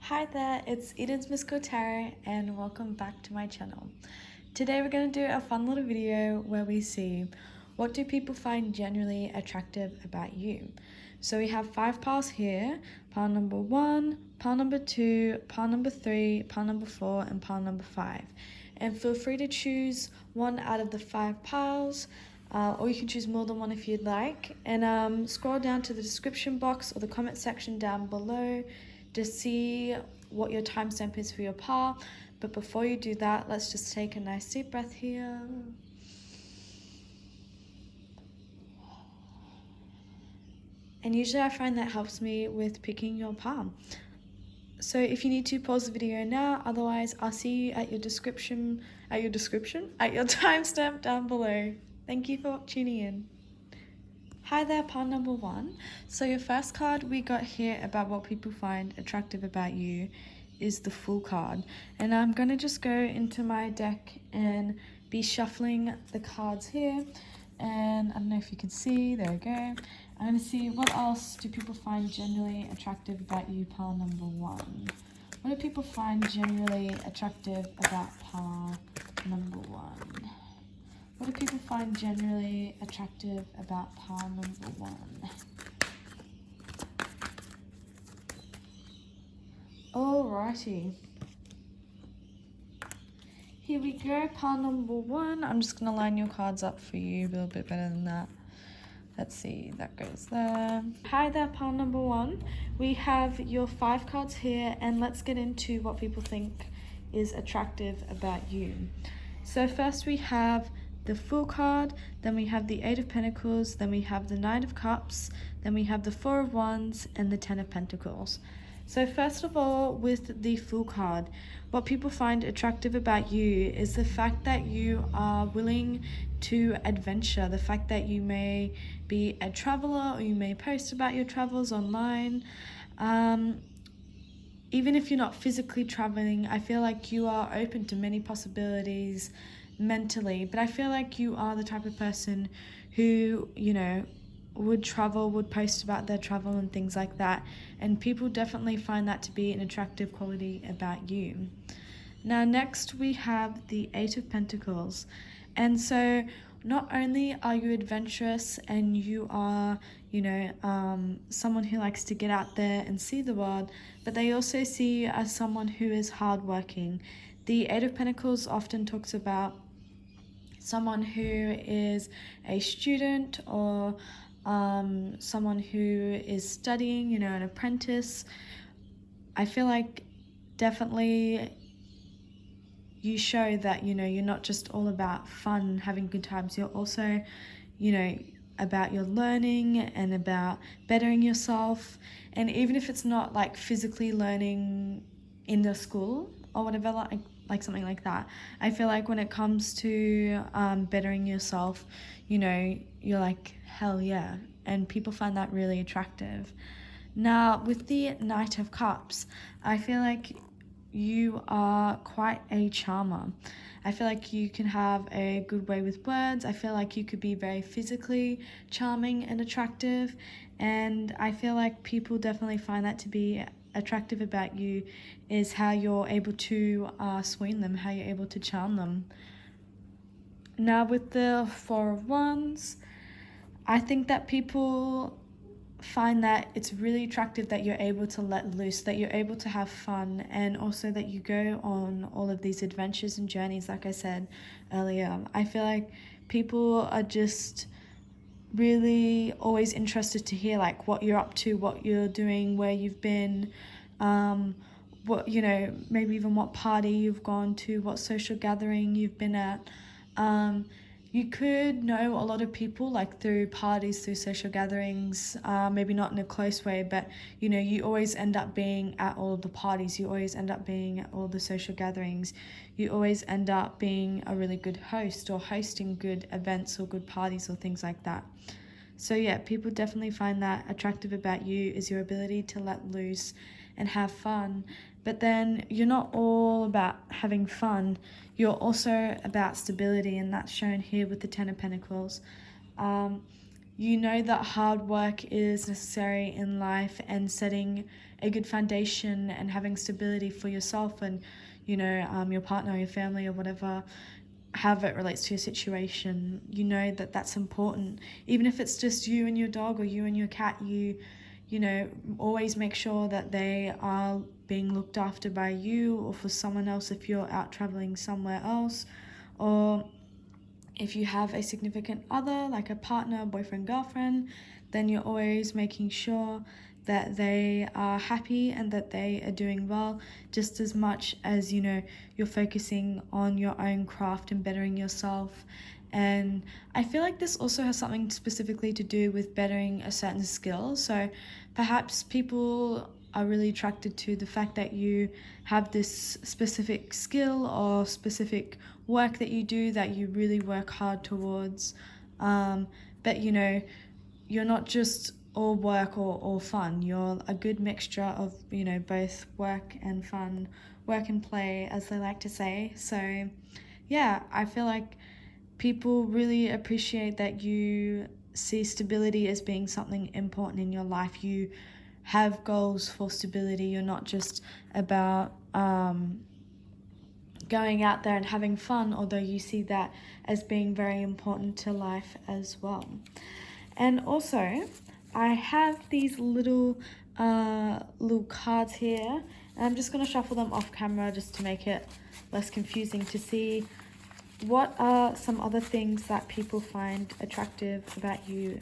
Hi there, it's EdensMysticalTarot and welcome back to my channel. Today we're going to do a fun little video where we see what do people find generally attractive about you. So we have 5 piles here, pile number 1, pile number 2, pile number 3, pile number 4 and pile number 5. And feel free to choose one out of the 5 piles. Or you can choose more than one if you'd like. And scroll down to the description box or the comment section down below to see what your timestamp is for your pile. But before you do that, let's just take a nice deep breath here. And usually I find that helps me with picking your pile. So if you need to, pause the video now, otherwise I'll see you at your timestamp down below. Thank you for tuning in. Hi there, pile number 1. So your first card we got here about what people find attractive about you is the Fool card. And I'm going to just go into my deck and be shuffling the cards here. And I don't know if you can see, there we go. I'm going to see what else do people find generally attractive about you, pile number 1. What do people find generally attractive about pile number 1? What do people find generally attractive about pile number 1? Alrighty. Here we go, pile number 1. I'm just going to line your cards up for you a little bit better than that. Let's see, that goes there. Hi there, pile number 1. We have your 5 cards here, and let's get into what people think is attractive about you. So first we have the Fool card, then we have the 8 of Pentacles, then we have the Knight of Cups, then we have the 4 of Wands and the 10 of Pentacles. So first of all, with the Fool card, what people find attractive about you is the fact that you are willing to adventure, the fact that you may be a traveler or you may post about your travels online. Even if you're not physically traveling, I feel like you are open to many possibilities mentally, but I feel like you are the type of person who, you know, would travel, would post about their travel and things like that, and people definitely find that to be an attractive quality about you. Now next we have the 8 of Pentacles, and so not only are you adventurous and you are, you know, someone who likes to get out there and see the world, but they also see you as someone who is hardworking. The 8 of Pentacles often talks about someone who is a student or someone who is studying, you know, an apprentice. I feel like definitely you show that, you know, you're not just all about fun, having good times. You're also, you know, about your learning and about bettering yourself. And even if it's not like physically learning in the school or whatever, like something like that, I feel like when it comes to bettering yourself, you know, you're like, hell yeah, and people find that really attractive. Now with the Knight of Cups, I feel like you are quite a charmer. I feel like you can have a good way with words. I feel like you could be very physically charming and attractive, and I feel like people definitely find that to be attractive about you is how you're able to swoon them, how you're able to charm them. Now with the 4 of Wands, I think that people find that it's really attractive that you're able to let loose, that you're able to have fun, and also that you go on all of these adventures and journeys like I said earlier. I feel like people are just really always interested to hear like what you're up to, what you're doing, where you've been, what, you know, maybe even what party you've gone to, what social gathering you've been at. You could know a lot of people like through parties, through social gatherings, maybe not in a close way, but you know, you always end up being at all of the parties, you always end up being at all the social gatherings, you always end up being a really good host or hosting good events or good parties or things like that. So yeah, people definitely find that attractive about you is your ability to let loose and have fun. But then you're not all about having fun, you're also about stability, and that's shown here with the 10 of Pentacles. you know that hard work is necessary in life, and setting a good foundation and having stability for yourself and, your partner, your family, or whatever, however it relates to your situation. You know that that's important. Even if it's just you and your dog or you and your cat, always make sure that they are being looked after by you or for someone else if you're out traveling somewhere else, or if you have a significant other, like a partner, boyfriend, girlfriend, then you're always making sure that they are happy and that they are doing well, just as much as, you're focusing on your own craft and bettering yourself. And I feel like this also has something specifically to do with bettering a certain skill. So perhaps people are really attracted to the fact that you have this specific skill or specific work that you do that you really work hard towards. But you're not just all work or all fun. You're a good mixture of, both work and fun, work and play, as they like to say. So yeah, I feel like people really appreciate that you see stability as being something important in your life. You have goals for stability. You're not just about going out there and having fun, although you see that as being very important to life as well. And also, I have these little cards here, and I'm just going to shuffle them off camera just to make it less confusing, to see what are some other things that people find attractive about you.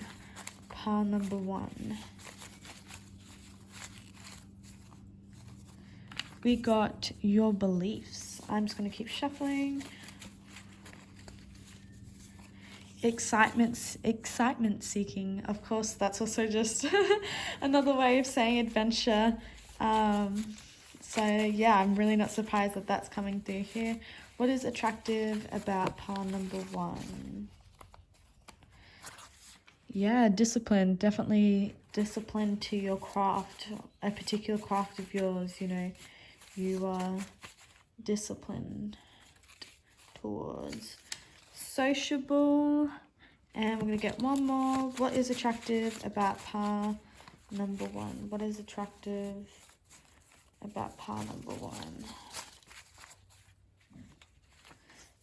Pile number 1. We got your beliefs. I'm just going to keep shuffling. Excitement seeking. Of course, that's also just another way of saying adventure. So yeah, I'm really not surprised that that's coming through here. What is attractive about pile number 1? Yeah, discipline. Definitely discipline to your craft, a particular craft of yours. You are disciplined towards. Sociable. And we're going to get one more. What is attractive about pile number 1? What is attractive about pile number 1?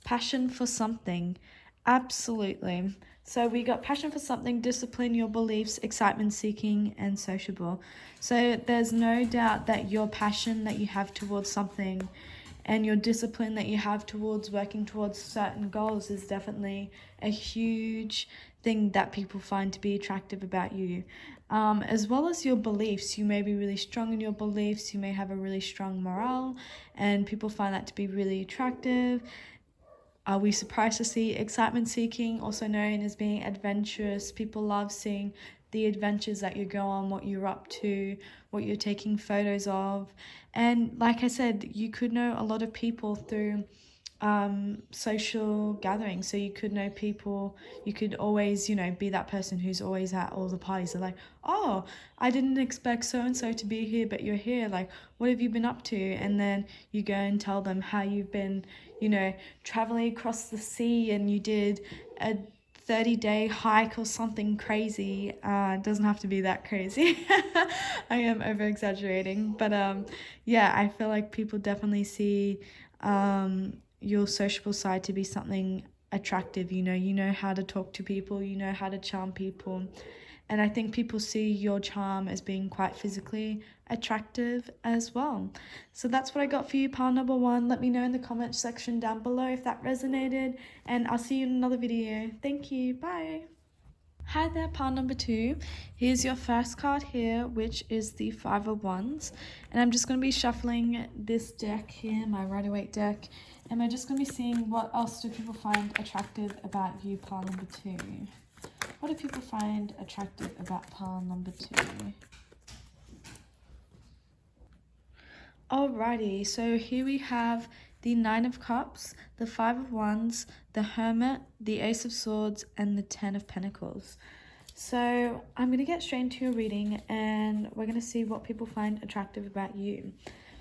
Passion for something. Absolutely. So we got passion for something, discipline, your beliefs, excitement seeking, and sociable. So there's no doubt that your passion that you have towards something and your discipline that you have towards working towards certain goals is definitely a huge thing that people find to be attractive about you. As well as your beliefs. You may be really strong in your beliefs. You may have a really strong morale, and people find that to be really attractive. Are we surprised to see excitement seeking, also known as being adventurous? People love seeing the adventures that you go on, what you're up to, what you're taking photos of. And like I said, you could know a lot of people through social gatherings. So you could know people, you could always, be that person who's always at all the parties. They're like, oh, I didn't expect so-and-so to be here, but you're here. Like, what have you been up to? And then you go and tell them how you've been, traveling across the sea and you did a 30-day hike or something crazy. It doesn't have to be that crazy. I am over exaggerating, but yeah, I feel like people definitely see your sociable side to be something attractive. You know how to talk to people, you know how to charm people, and I think people see your charm as being quite physically attractive as well. So that's what I got for you, pile number 1. Let me know in the comment section down below if that resonated, and I'll see you in another video. Thank you. Bye. Hi there, pile number 2. Here's your first card here, which is the 5 of Wands. And I'm just going to be shuffling this deck here, my Rider-Waite deck. And we're just going to be seeing what else do people find attractive about you, pile number 2. What do people find attractive about pile number 2? Alrighty, so here we have the 9 of Cups, the 5 of Wands, the Hermit, the Ace of Swords, and the 10 of Pentacles. So I'm going to get straight into your reading, and we're going to see what people find attractive about you.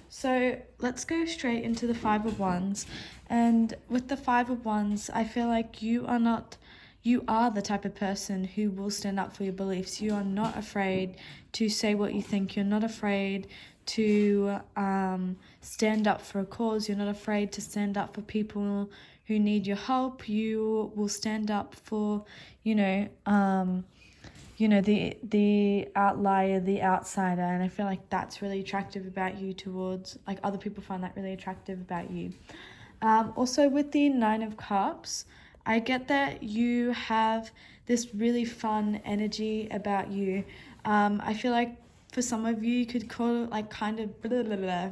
So let's go straight into the 5 of Wands. And with the 5 of Wands, I feel like you are not, you are the type of person who will stand up for your beliefs. You are not afraid to say what you think. You're not afraid to stand up for a cause. You're not afraid to stand up for people who need your help. You will stand up for, the outlier, the outsider. And I feel like that's really attractive about you towards, like, other people find that really attractive about you. Also with the Nine of Cups, I get that you have this really fun energy about you. I feel like for some of you, you could call it like kind of blah, blah, blah.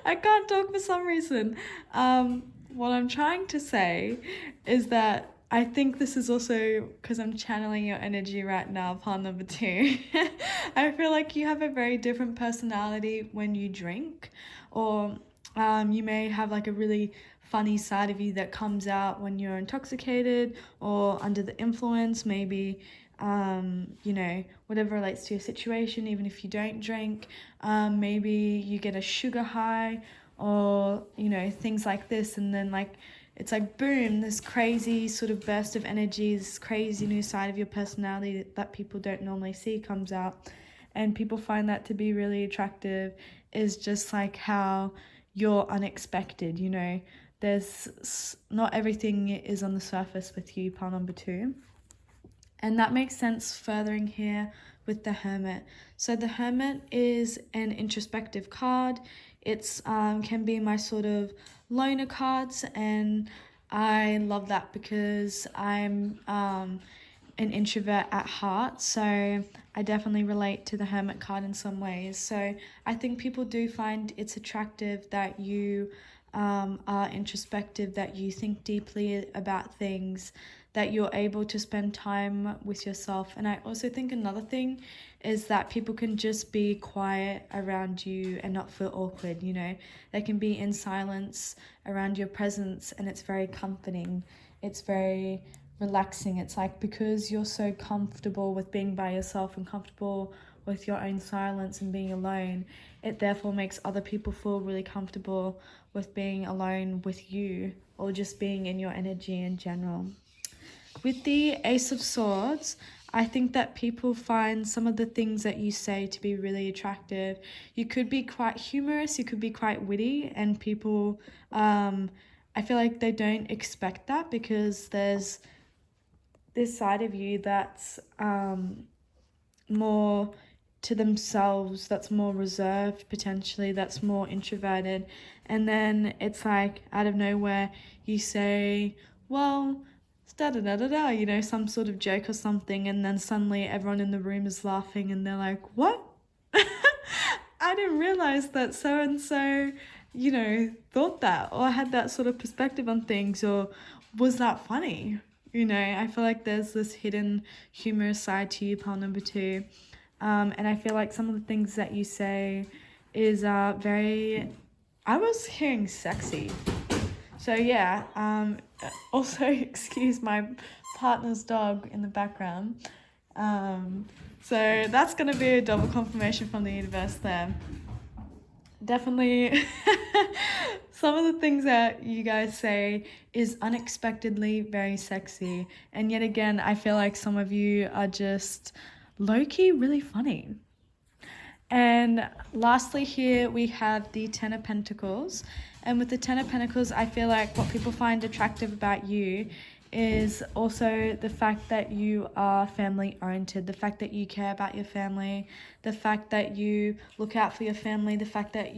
I can't talk for some reason. What I'm trying to say is that I think this is also because I'm channeling your energy right now, part number 2. I feel like you have a very different personality when you drink, or you may have like a really funny side of you that comes out when you're intoxicated or under the influence, maybe, whatever relates to your situation, even if you don't drink. Maybe you get a sugar high or, things like this, and then like, it's like boom, this crazy sort of burst of energy, this crazy new side of your personality that people don't normally see comes out. And people find that to be really attractive, is just like how you're unexpected, There's not everything is on the surface with you, pile number 2. And that makes sense furthering here with the Hermit. So the Hermit is an introspective card. It's can be my sort of loner cards, and I love that because I'm an introvert at heart, so I definitely relate to the Hermit card in some ways. So I think people do find it's attractive that you are introspective, that you think deeply about things, that you're able to spend time with yourself. And I also think another thing is that people can just be quiet around you and not feel awkward, They can be in silence around your presence, and it's very comforting. It's very relaxing. It's like, because you're so comfortable with being by yourself and comfortable with your own silence and being alone, it therefore makes other people feel really comfortable with being alone with you, or just being in your energy in general. With the Ace of Swords, I think that people find some of the things that you say to be really attractive. You could be quite humorous, you could be quite witty, and people, I feel like they don't expect that, because there's this side of you that's more to themselves, that's more reserved potentially, that's more introverted. And then it's like, out of nowhere, you say, well, da-da-da-da-da, some sort of joke or something, and then suddenly everyone in the room is laughing, and they're like, what? I didn't realize that so-and-so, thought that, or had that sort of perspective on things, or was that funny? I feel like there's this hidden humorous side to you, pile number 2. And I feel like some of the things that you say is very, I was hearing sexy. So yeah, also excuse my partner's dog in the background. So that's going to be a double confirmation from the universe there. Definitely some of the things that you guys say is unexpectedly very sexy. And yet again, I feel like some of you are just low-key really funny. And lastly here we have the Ten of Pentacles. And with the Ten of Pentacles, I feel like what people find attractive about you is also the fact that you are family oriented, the fact that you care about your family, the fact that you look out for your family, the fact that,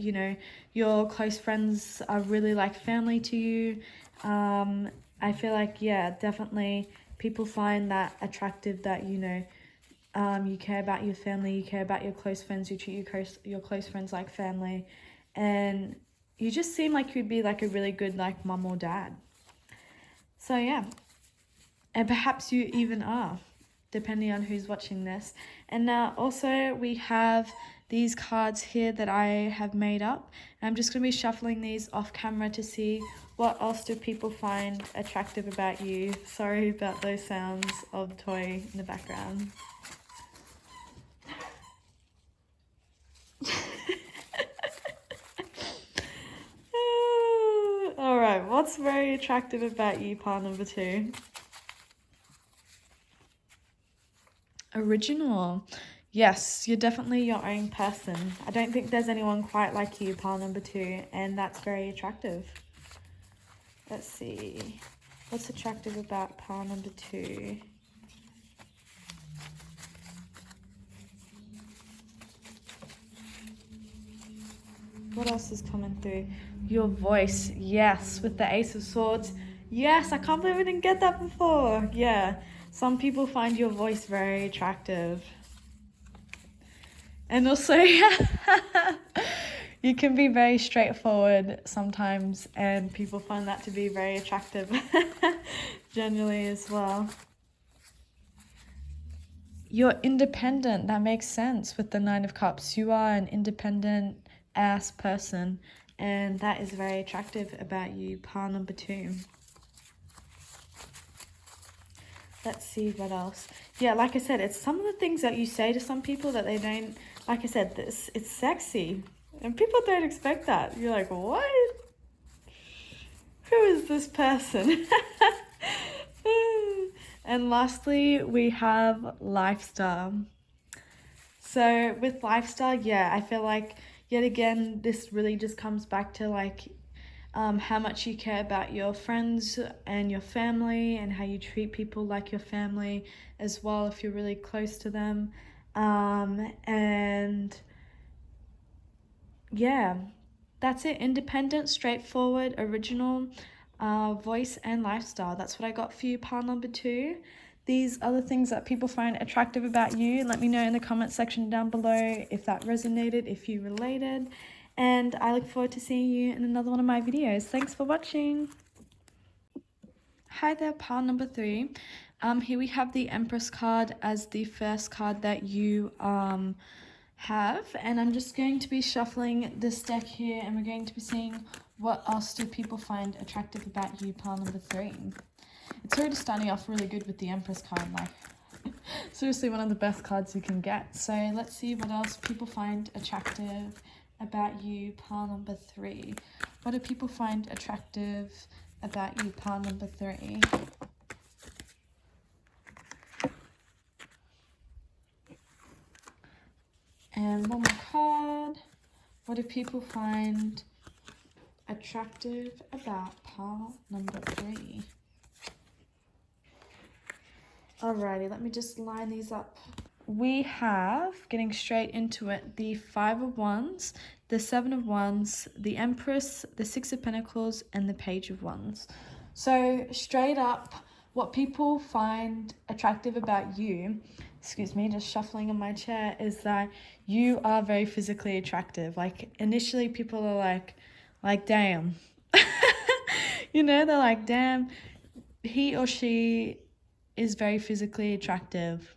your close friends are really like family to you. I feel like, yeah, definitely people find that attractive, that, you care about your family, you care about your close friends, you treat your close friends like family, and you just seem like you'd be like a really good like mum or dad. So yeah, and perhaps you even are, depending on who's watching this. And now also we have these cards here that I have made up. And I'm just going to be shuffling these off camera to see what else do people find attractive about you. Sorry about those sounds of the toy in the background. Alright, what What's very attractive about you, pile number 2? Original. Yes, you're definitely your own person. I don't think there's anyone quite like you, pile number 2, and that's very attractive. Let's see. What's attractive about pile number 2? What else is coming through? Your voice. Yes, with the Ace of Swords. Yes, I can't believe we didn't get that before. Yeah, some people find your voice very attractive. And also, you can be very straightforward sometimes, and people find that to be very attractive generally as well. You're independent. That makes sense with the Nine of Cups. You are an independent ass person, and that is very attractive about you, pile number 2. Let's see what else. Yeah, like I said, it's some of the things that you say to some people that they don't, like I said, it's sexy, and people don't expect that. You're like, what? Who is this person? And lastly, we have lifestyle. So with lifestyle, yeah, I feel like yet again, this really just comes back to like how much you care about your friends and your family, and how you treat people like your family as well if you're really close to them. And yeah, that's it. Independent, straightforward, original, voice and lifestyle. That's what I got for you, pile number 2. These other things that people find attractive about you, let me know in the comment section down below if that resonated, if you related. And I look forward to seeing you in another one of my videos. Thanks for watching. Hi there, pile number 3. Here we have the Empress card as the first card that you have, and I'm just going to be shuffling this deck here, and we're going to be seeing what else do people find attractive about you, pile number 3. It's already starting off really good with the Empress card, like seriously one of the best cards you can get. So let's see what else people find attractive about you, pile number 3. What do people find attractive about you, pile number 3? And one more card. What do people find attractive about pile number 3? Alrighty, let me just line these up. We have, getting straight into it, the 5 of Wands, the 7 of Wands, the Empress, the 6 of Pentacles, and the Page of Wands. So straight up, what people find attractive about you, excuse me, just shuffling on my chair, is that you are very physically attractive. Like initially people are like damn. You know, they're like, damn, he or she is very physically attractive.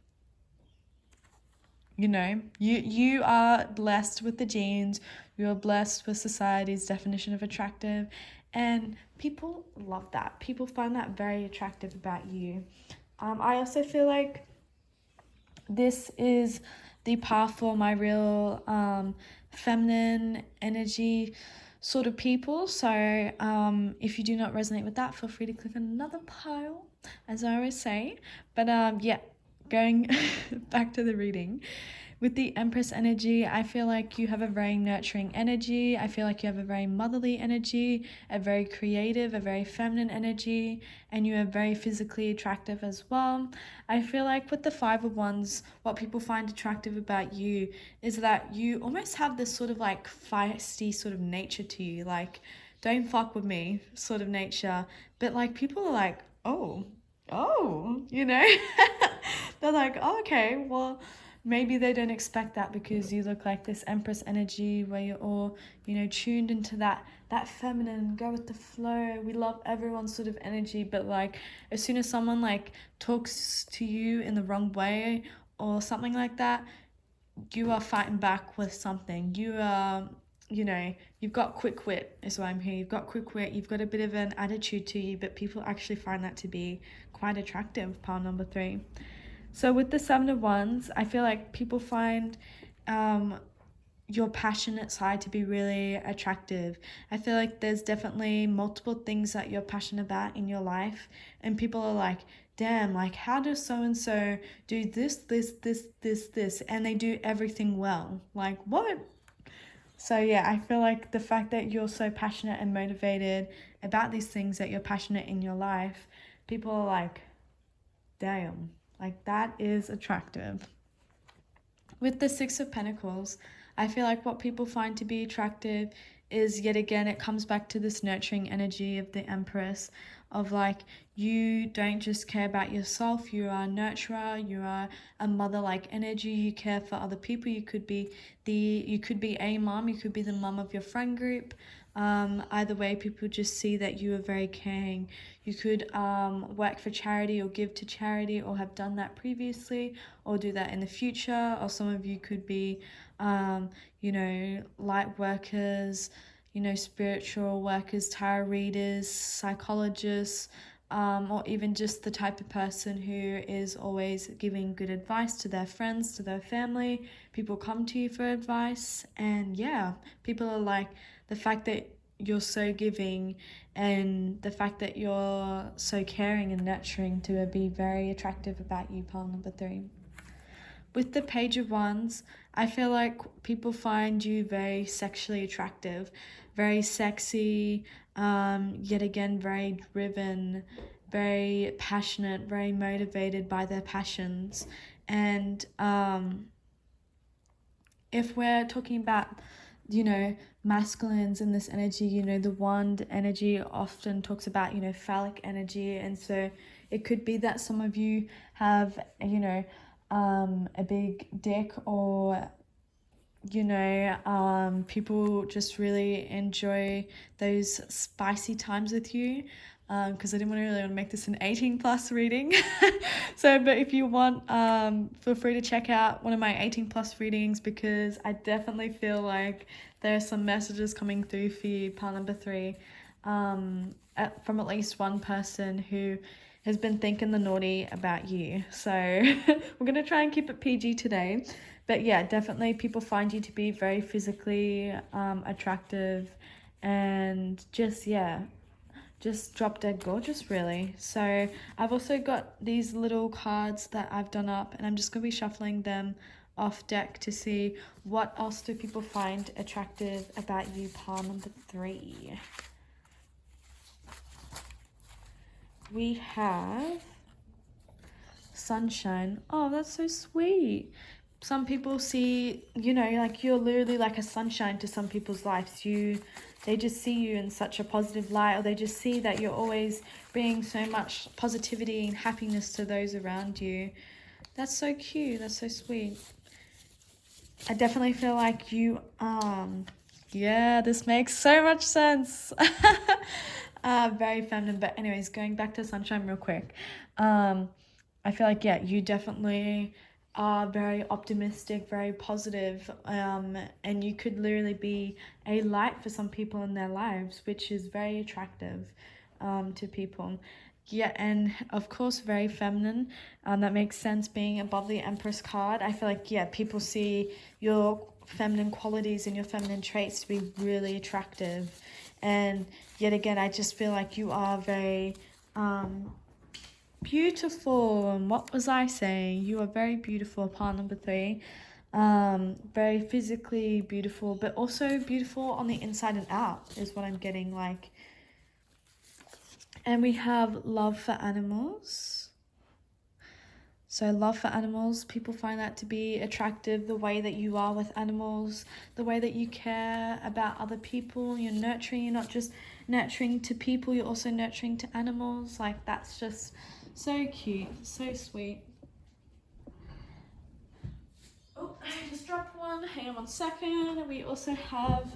You know, you are blessed with the genes, you are blessed with society's definition of attractive, and people love that. People find that very attractive about you. I also feel like this is the path for my real feminine energy sort of people. So if you do not resonate with that, feel free to click on another pile, as I always say. But yeah, going back to the reading. With the Empress energy, I feel like you have a very nurturing energy. I feel like you have a very motherly energy, a very creative, a very feminine energy, and you are very physically attractive as well. I feel like with the 5 of Wands, what people find attractive about you is that you almost have this sort of like feisty sort of nature to you, like don't fuck with me sort of nature. But like people are like, oh, you know, they're like, oh, okay, well, maybe they don't expect that because you look like this Empress energy where you're all, you know, tuned into that feminine, go with the flow. We love everyone's sort of energy, but like as soon as someone like talks to you in the wrong way or something like that, you are fighting back with something. You are, you know, you've got quick wit is why I'm here. You've got quick wit, you've got a bit of an attitude to you, but people actually find that to be quite attractive, pile number 3. So with the 7 of Wands, I feel like people find your passionate side to be really attractive. I feel like there's definitely multiple things that you're passionate about in your life, and people are like, damn, like how does so and so do this, and they do everything well? Like, what? So yeah, I feel like the fact that you're so passionate and motivated about these things, that you're passionate in your life, people are like, damn, like that is attractive. With the Six of Pentacles, I feel like what people find to be attractive is, yet again, it comes back to this nurturing energy of the Empress, of like, you don't just care about yourself, you are a nurturer, you are a mother-like energy, you care for other people. You could be a mom, you could be the mom of your friend group. Either way, people just see that you are very caring. You could work for charity or give to charity, or have done that previously, or do that in the future. Or some of you could be, light workers, spiritual workers, tarot readers, psychologists, or even just the type of person who is always giving good advice to their friends, to their family. People come to you for advice, and yeah, people are like, the fact that you're so giving and the fact that you're so caring and nurturing to be very attractive about you, pile number 3. With the Page of Wands, I feel like people find you very sexually attractive, very sexy, yet again, very driven, very passionate, very motivated by their passions. And if we're talking about, masculines in this energy, the wand energy often talks about, phallic energy. And so it could be that some of you have, a big dick, or people just really enjoy those spicy times with you, because I didn't really want to make this an 18 plus reading. So, but if you want, feel free to check out one of my 18 plus readings, because I definitely feel like there are some messages coming through for you, pile number 3, from at least one person who has been thinking the naughty about you. So we're going to try and keep it PG today. But yeah, definitely people find you to be very physically attractive, and just drop dead gorgeous, really. So I've also got these little cards that I've done up, and I'm just going to be shuffling them off deck to see what else do people find attractive about you, pile number 3. We have Sunshine. Oh, that's so sweet. Some people see, like you're literally like a sunshine to some people's lives. They just see you in such a positive light, or they just see that you're always bringing so much positivity and happiness to those around you. That's so cute. That's so sweet. I definitely feel like you, yeah, this makes so much sense. Very feminine. But anyways, going back to Sunshine real quick. I feel like, yeah, you definitely are very optimistic, very positive, and you could literally be a light for some people in their lives, which is very attractive to people. Yeah, and of course, very feminine. That makes sense, being above the Empress card. I feel like, yeah, people see your feminine qualities and your feminine traits to be really attractive. And yet again, I just feel like you are very beautiful. And what was I saying? You are very beautiful, pile number 3. Very physically beautiful, but also beautiful on the inside and out is what I'm getting, like. And we have love for animals. So love for animals, people find that to be attractive, the way that you are with animals, the way that you care about other people. You're nurturing, you're not just nurturing to people, you're also nurturing to animals. Like, that's just so cute, so sweet. Oh, I just dropped one. Hang on 1 second. We also have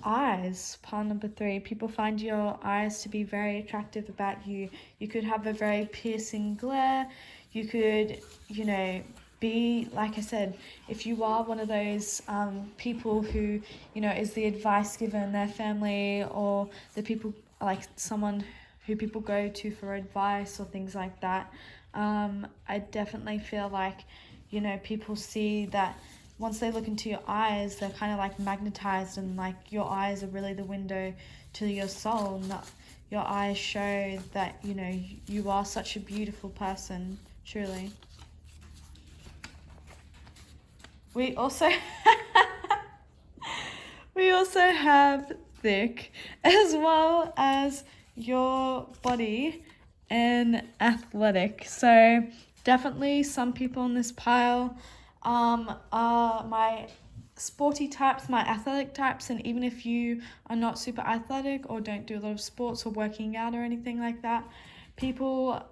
eyes, pile number 3. People find your eyes to be very attractive about you. You could have a very piercing glare. You could, be, like I said, if you are one of those people who, is the advice giver in their family, or the people, like someone who people go to for advice or things like that, I definitely feel like, people see that once they look into your eyes, they're kind of like magnetized, and like your eyes are really the window to your soul. And your eyes show that, you know, you are such a beautiful person, truly. We also we also have thick, as well as your body and athletic. So definitely some people in this pile are my sporty types, my athletic types. And even if you are not super athletic or don't do a lot of sports or working out or anything like that, people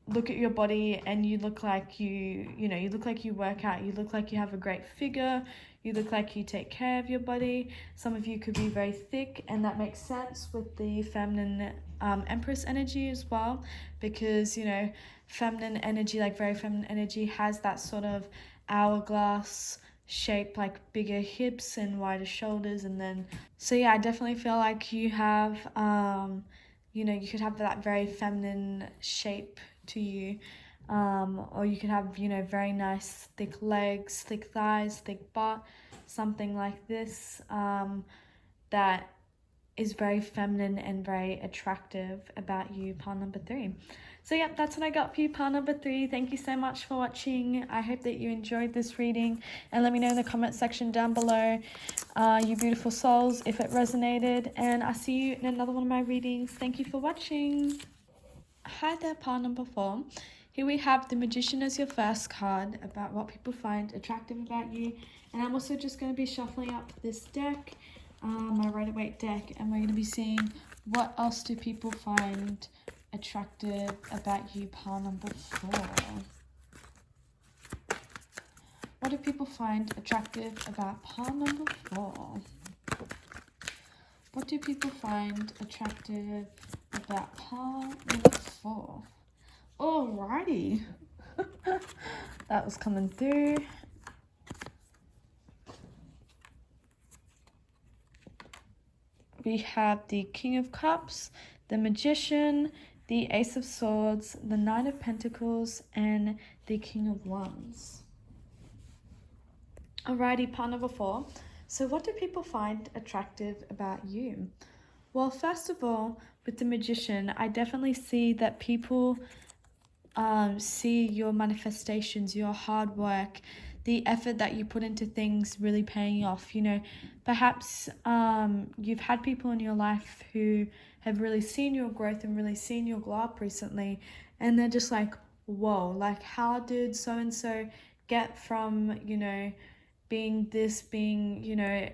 look at your body and you look like you look like you work out, you look like you have a great figure, you look like you take care of your body. Some of you could be very thick, and that makes sense with the feminine Empress energy as well, because, you know, feminine energy, like very feminine energy, has that sort of hourglass shape, like bigger hips and wider shoulders. And then, so yeah, I definitely feel like you have you know, you could have that very feminine shape to you, or you could have, you know, very nice thick legs, thick thighs, thick butt, something like this, that is very feminine and very attractive about you, pile number 3. So yeah, that's what I got for you, pile number 3. Thank you so much for watching. I hope that you enjoyed this reading, and let me know in the comment section down below, you beautiful souls, if it resonated, and I'll see you in another one of my readings. Thank you for watching. Hi there, pile number 4. Here we have the Magician as your first card, about what people find attractive about you. And I'm also just going to be shuffling up this deck, my Rider-Waite deck, and we're going to be seeing what else do people find attractive about you, pile number 4. What do people find attractive about pile number 4? What do people find attractive about pile number 4? Alrighty. That was coming through. We have the King of Cups, the Magician, the Ace of Swords, the Knight of Pentacles, and the King of Wands. Alrighty, pile number 4. So what do people find attractive about you? Well, first of all, with the Magician, I definitely see that people see your manifestations, your hard work, the effort that you put into things really paying off. You know, perhaps you've had people in your life who have really seen your growth and really seen your glow up recently, and they're just like, whoa, like how did so-and-so get from, you know, being this, being, you know,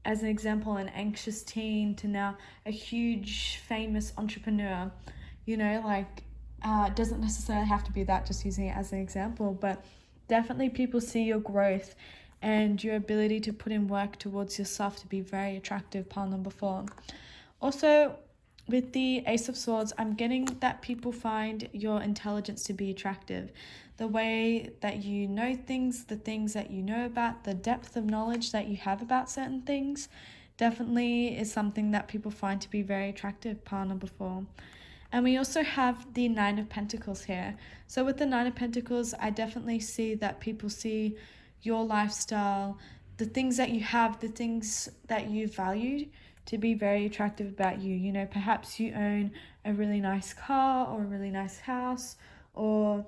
as an example, an anxious teen, to now a huge famous entrepreneur. You know, like, it doesn't necessarily have to be that, just using it as an example, but definitely people see your growth and your ability to put in work towards yourself to be very attractive, pile number 4. Also, with the Ace of Swords, I'm getting that people find your intelligence to be attractive. The way that you know things, the things that you know about, the depth of knowledge that you have about certain things, definitely is something that people find to be very attractive, pile number 4. And we also have the Nine of Pentacles here. So with the Nine of Pentacles, I definitely see that people see your lifestyle, the things that you have, the things that you value to be very attractive about you. You know, perhaps you own a really nice car or a really nice house, or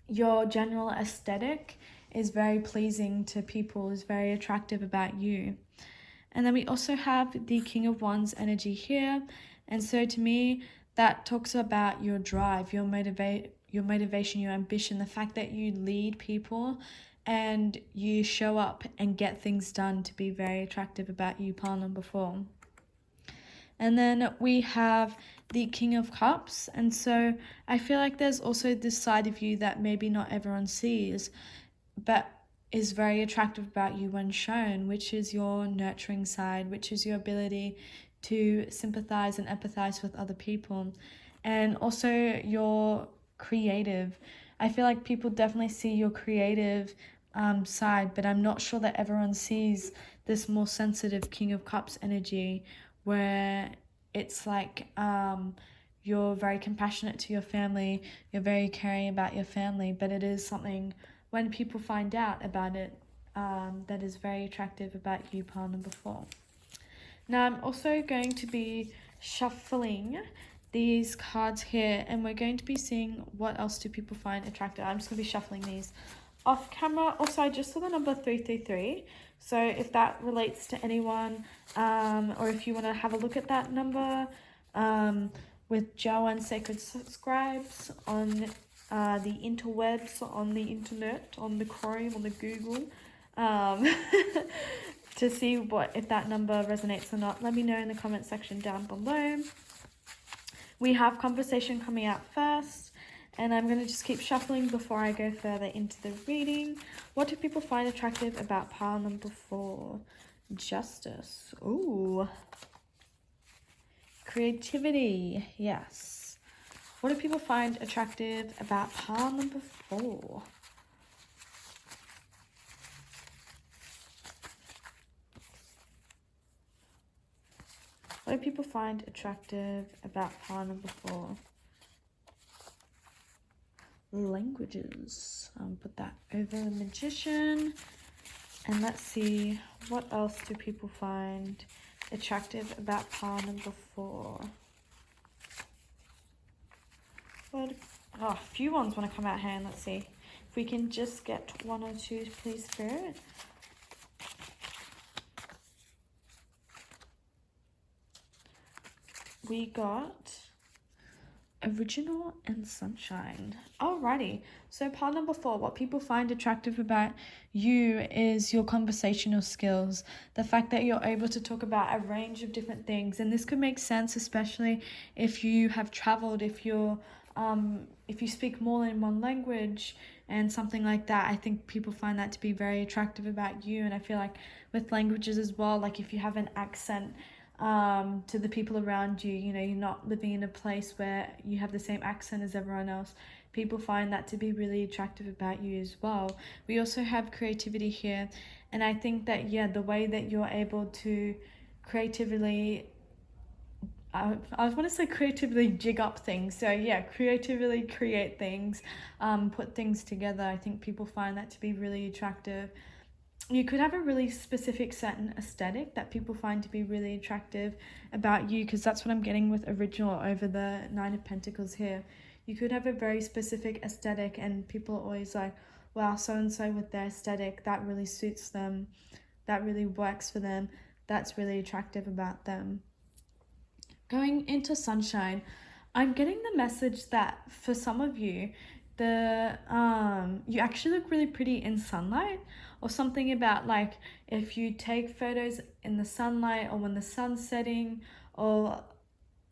your general aesthetic is very pleasing to people, is very attractive about you. And then we also have the King of Wands energy here. And so to me, that talks about your drive, your motivation, your ambition, the fact that you lead people and you show up and get things done to be very attractive about you, pile number 4. And then we have the King of Cups. And so I feel like there's also this side of you that maybe not everyone sees, but is very attractive about you when shown, which is your nurturing side, which is your ability to sympathize and empathize with other people, and also your creative. I feel like people definitely see your creative side, but I'm not sure that everyone sees this more sensitive King of Cups energy, where it's like you're very compassionate to your family, you're very caring about your family, but it is something, when people find out about it, that is very attractive about you, pile number 4. Now I'm also going to be shuffling these cards here, and we're going to be seeing what else do people find attractive. I'm just going to be shuffling these off camera. Also, I just saw the number 333, so if that relates to anyone, or if you want to have a look at that number with Joanne Sacred Scribes on the interwebs, on the internet, on the Chrome, on the Google, to see if that number resonates or not. Let me know in the comment section down below. We have conversation coming out first, and I'm going to just keep shuffling before I go further into the reading. What do people find attractive about pile number 4? Justice. Ooh. Creativity. Yes. What do people find attractive about pile number 4? What do people find attractive about pile number 4? Languages. Put that over the Magician. And let's see, what else do people find attractive about pile number 4? A few ones want to come out here, and let's see. If we can just get 1 or 2, please, Spirit. We got Original and Sunshine. Alrighty, so pile number 4, what people find attractive about you is your conversational skills. The fact that you're able to talk about a range of different things, and this could make sense, especially if you have traveled, if you speak more than one language and something like that. I think people find that to be very attractive about you. And I feel like with languages as well, like if you have an accent to the people around you, you know, you're not living in a place where you have the same accent as everyone else, people find that to be really attractive about you as well. We also have creativity here, and I think that, yeah, the way that you're able to creatively I want to say creatively jig up things. So yeah, creatively create things, put things together. I think people find that to be really attractive. You could have a really specific certain aesthetic that people find to be really attractive about you, because that's what I'm getting with Original over the 9 of Pentacles here. You could have a very specific aesthetic, and people are always like, wow, so-and-so with their aesthetic, that really suits them, that really works for them, that's really attractive about them. Going into Sunshine, I'm getting the message that for some of you, you actually look really pretty in sunlight, or something about like if you take photos in the sunlight or when the sun's setting, or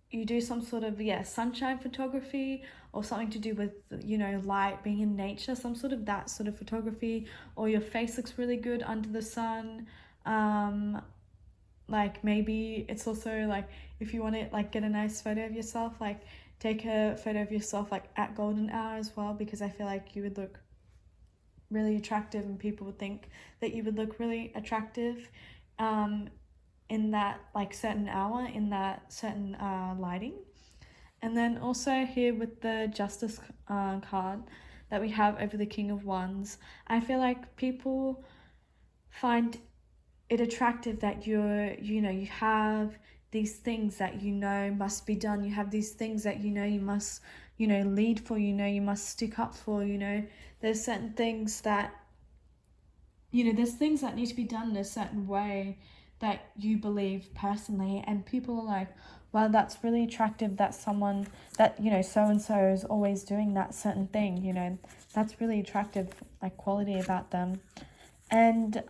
you do some sort of sunshine photography, or something to do with, you know, light, being in nature, some sort of that sort of photography, or your face looks really good under the sun. Like maybe it's also like if you want to like get a nice photo of yourself, like take a photo of yourself like at golden hour as well, because I feel like you would look really attractive and people would think that you would look really attractive in that like certain hour, in that certain lighting. And then also here with the Justice card that we have over the King of Wands, I feel like people find it attractive that you have these things that you know must be done. You have these things that you know you must, you know, lead for, you know, you must stick up for, you know. There's certain things that, you know, there's things that need to be done in a certain way that you believe personally, and people are like, well, that's really attractive that someone that, you know, so-and-so is always doing that certain thing, you know, that's really attractive, like quality about them. And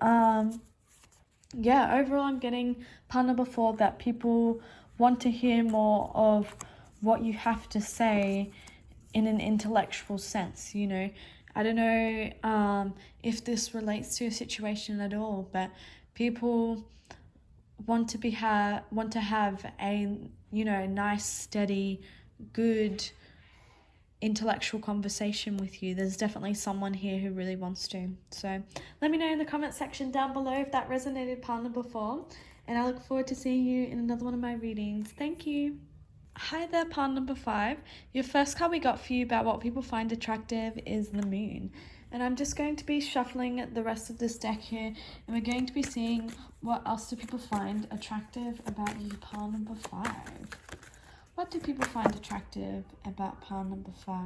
yeah, overall I'm getting pile number 4 that people want to hear more of what you have to say in an intellectual sense, you know. I don't know if this relates to a situation at all, but people want to have a, you know, nice, steady, good intellectual conversation with you. There's definitely someone here who really wants to. So let me know in the comment section down below if that resonated, pile number 4, and I look forward to seeing you in another one of my readings. Thank you. Hi there, pile number 5. Your first card we got for you about what people find attractive is the Moon. And I'm just going to be shuffling the rest of this deck here, and we're going to be seeing what else do people find attractive about you, pile number 5. What do people find attractive about pile number 5?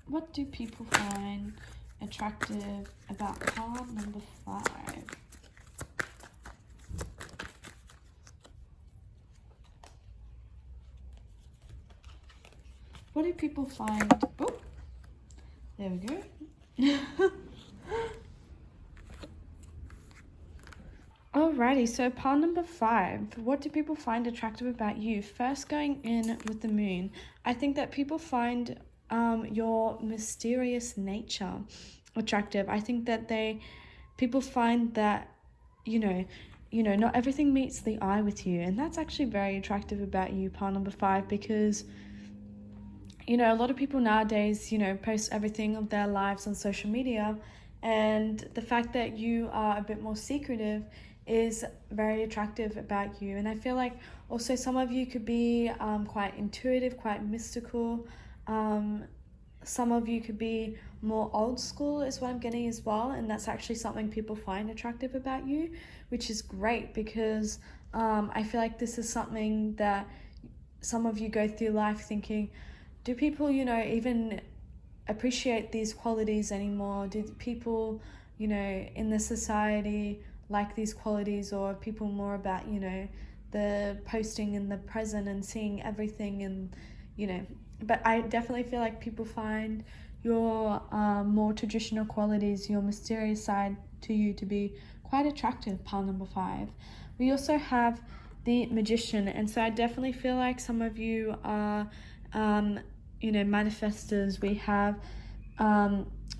What do people find attractive about pile number 5? What do people find? Oh, there we go. Alrighty, so pile number 5. What do people find attractive about you? First, going in with the moon, I think that people find your mysterious nature attractive. I think that people find that you know, not everything meets the eye with you, and that's actually very attractive about you, pile number 5, because a lot of people nowadays, post everything of their lives on social media, and the fact that you are a bit more secretive is very attractive about you. And I feel like also some of you could be quite intuitive, quite mystical. Some of you could be more old school is what I'm getting as well, and that's actually something people find attractive about you, which is great, because I feel like this is something that some of you go through life thinking, do people, even appreciate these qualities anymore? Do people, in the society like these qualities, or are people more about, the posting in the present and seeing everything and, but I definitely feel like people find your more traditional qualities, your mysterious side to you to be quite attractive, pile number 5. We also have the Magician, and so I definitely feel like some of you are manifestors. We have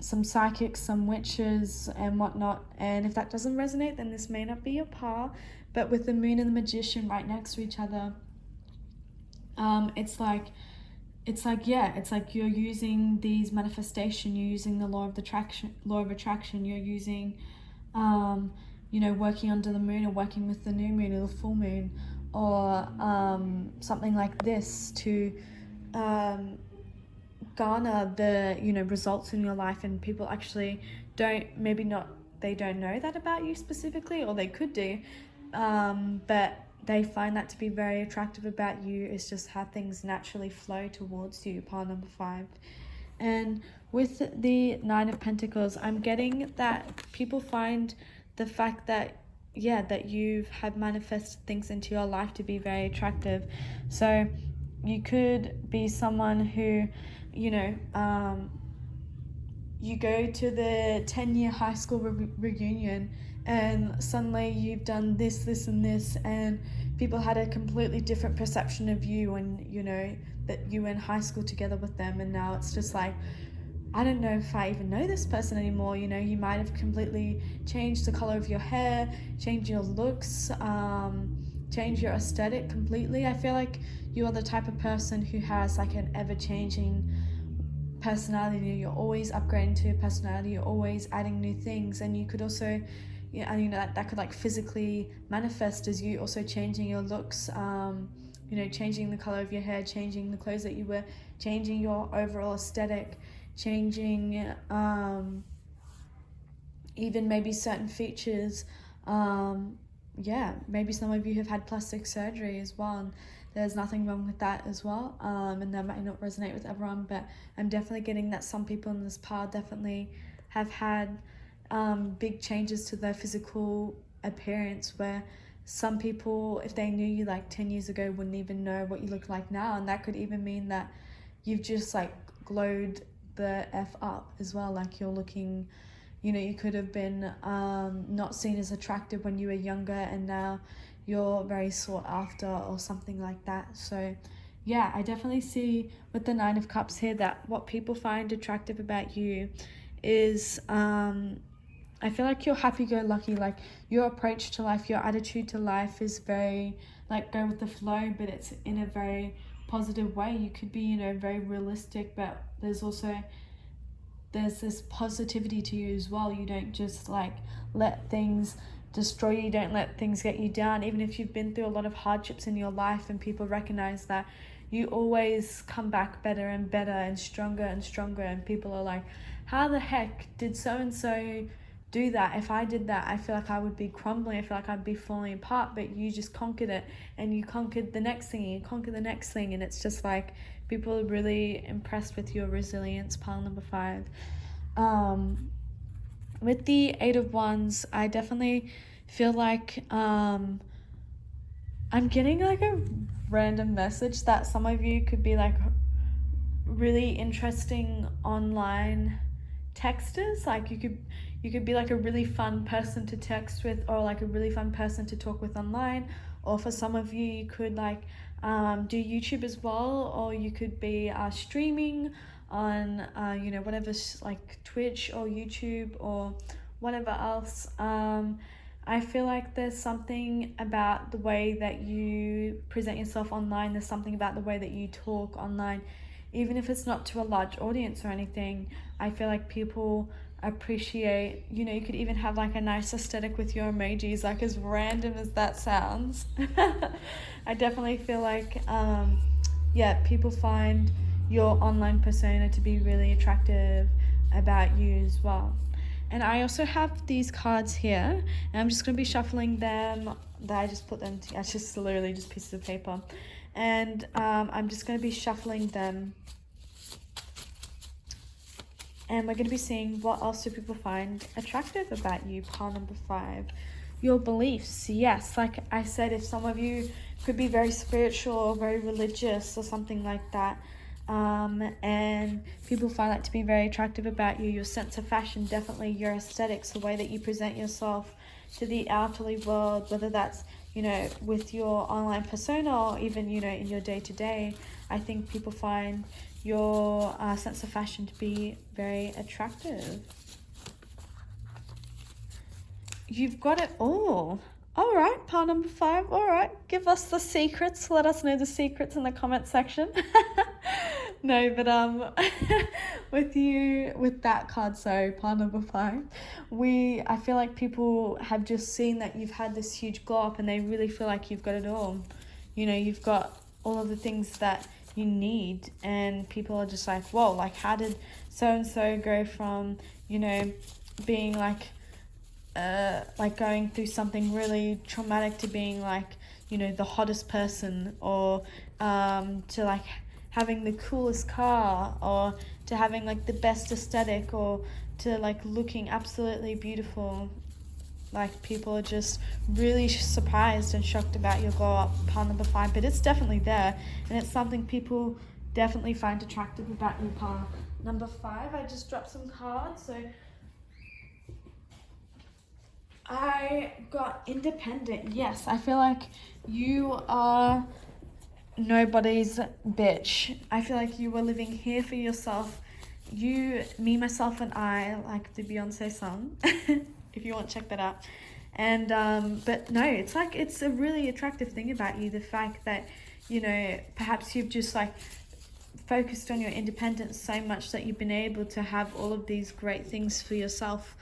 some psychics, some witches and whatnot, and if that doesn't resonate, then this may not be your pile. But with the Moon and the Magician right next to each other, it's like you're using these manifestation, you're using the law of attraction, you're using working under the moon, or working with the new moon or the full moon, or something like this to garner the results in your life. And people actually don't know that about you specifically, or they could do, but they find that to be very attractive about you. It's just how things naturally flow towards you, pile number 5. And with the 9 of Pentacles, I'm getting that people find the fact that that you have manifested things into your life to be very attractive. So you could be someone who you go to the 10-year high school reunion, and suddenly you've done this and this, and people had a completely different perception of you, and that you were in high school together with them, and now it's just like, I don't know if I even know this person anymore. You might have completely changed the color of your hair, changed your looks, change your aesthetic completely. I feel like you are the type of person who has like an ever-changing personality. You're always upgrading to your personality, you're always adding new things, and you could also that could like physically manifest as you also changing your looks, changing the color of your hair, changing the clothes that you wear, changing your overall aesthetic, changing even maybe certain features. Maybe some of you have had plastic surgery as well, and there's nothing wrong with that as well, and that might not resonate with everyone, but I'm definitely getting that some people in this pile definitely have had big changes to their physical appearance, where some people, if they knew you like 10 years ago, wouldn't even know what you look like now, and that could even mean that you've just like glowed the F up as well. Like you're looking, you could have been not seen as attractive when you were younger, and now you're very sought after or something like that. So yeah, I definitely see with the 9 of Cups here that what people find attractive about you is I feel like you're happy-go-lucky. Like your approach to life, your attitude to life is very like go with the flow, but it's in a very positive way. You could be very realistic, but there's this positivity to you as well. You don't just like let things destroy you, don't let things get you down. Even if you've been through a lot of hardships in your life and people recognize that you always come back better and better and stronger, and people are like, how the heck did so and so do that? If I did that, I feel like I would be crumbling, I feel like I'd be falling apart, but you just conquered it, and you conquered the next thing, and you conquered the next thing, and it's just like people are really impressed with your resilience, pile number 5. With the 8 of Wands, I definitely feel like I'm getting like a random message that some of you could be like really interesting online texters. Like you could be like a really fun person to text with, or like a really fun person to talk with online. Or for some of you, you could like do YouTube as well, or you could be streaming on whatever, like Twitch or YouTube or whatever else. I feel like there's something about the way that you present yourself online, there's something about the way that you talk online, even if it's not to a large audience or anything. I feel like people appreciate, you could even have like a nice aesthetic with your emojis, like as random as that sounds. I definitely feel like people find your online persona to be really attractive about you as well. And I also have these cards here, and I'm just going to be shuffling them. I just put them together. It's just literally just pieces of paper. And I'm just going to be shuffling them. And we're going to be seeing what else do people find attractive about you, pile number 5. Your beliefs. Yes, like I said, if some of you could be very spiritual or very religious or something like that, and people find that to be very attractive about you. Your sense of fashion, definitely your aesthetics, the way that you present yourself to the outerly world, whether that's with your online persona or even in your day-to-day. I think people find your sense of fashion to be very attractive. You've got it all. All right, pile number 5. All right, give us the secrets. Let us know the secrets in the comment section. No, but with that card, so pile number 5, I feel like people have just seen that you've had this huge glow up, and they really feel like you've got it all. You've got all of the things that you need, and people are just like, whoa, like how did so and so go from being like going through something really traumatic to being like the hottest person, or to like having the coolest car, or to having like the best aesthetic, or to like looking absolutely beautiful. Like people are just really surprised and shocked about your glow up, pile number 5, but it's definitely there, and it's something people definitely find attractive about you, pile number 5. I just dropped some cards, so I got independent. Yes, I feel like you are nobody's bitch. I feel like you were living here for yourself. You, me, myself, and I, like the Beyonce song, if you want to check that out. And but no, it's like it's a really attractive thing about you, the fact that perhaps you've just like focused on your independence so much that you've been able to have all of these great things for yourself.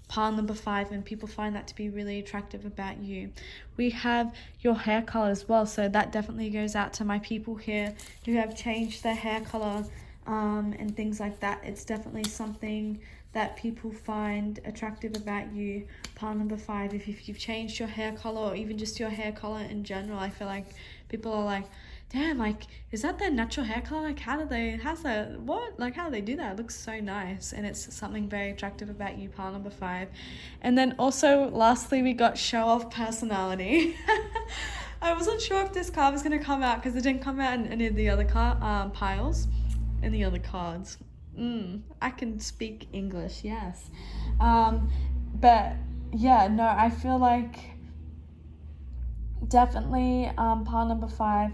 Pile number 5, and people find that to be really attractive about you. We have your hair color as well, so that definitely goes out to my people here who have changed their hair color and things like that. It's definitely something that people find attractive about you, pile number 5. If you've changed your hair color, or even just your hair color in general, I feel like people are like, damn, like, is that their natural hair color? Like, how do they do that? It looks so nice, and it's something very attractive about you, pile number 5. And then also, lastly, we got show off personality. I wasn't sure if this card was going to come out, because it didn't come out in any of the other piles, and the other cards. I can speak English, yes. But yeah, no, I feel like definitely pile number 5,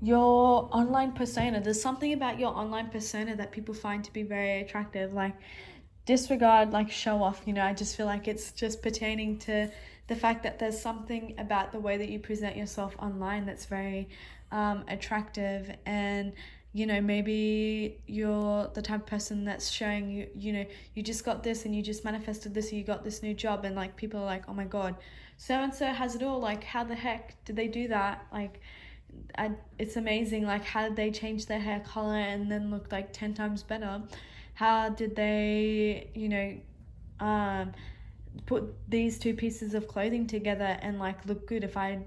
your online persona. There's something about your online persona that people find to be very attractive. Like, disregard like show off, I just feel like it's just pertaining to the fact that there's something about the way that you present yourself online that's very attractive. And maybe you're the type of person that's showing you just got this, and you just manifested this, and you got this new job, and like people are like, oh my god, so and so has it all, like how the heck did they do that? Like it's amazing, like, how did they change their hair color and then look like 10 times better? How did they, you know, put these two pieces of clothing together and like look good? If I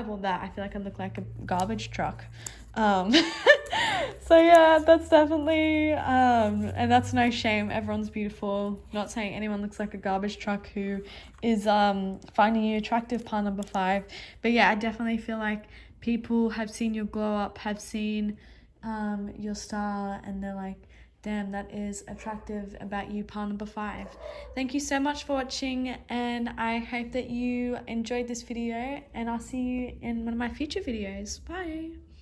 wore that, I feel like I look like a garbage truck. So yeah, that's definitely and that's no shame, everyone's beautiful. Not saying anyone looks like a garbage truck who is finding you attractive, part number 5. But yeah, I definitely feel like people have seen your glow up, have seen your style, and they're like, damn, that is attractive about you, part number 5. Thank you so much for watching, and I hope that you enjoyed this video, and I'll see you in one of my future videos. Bye.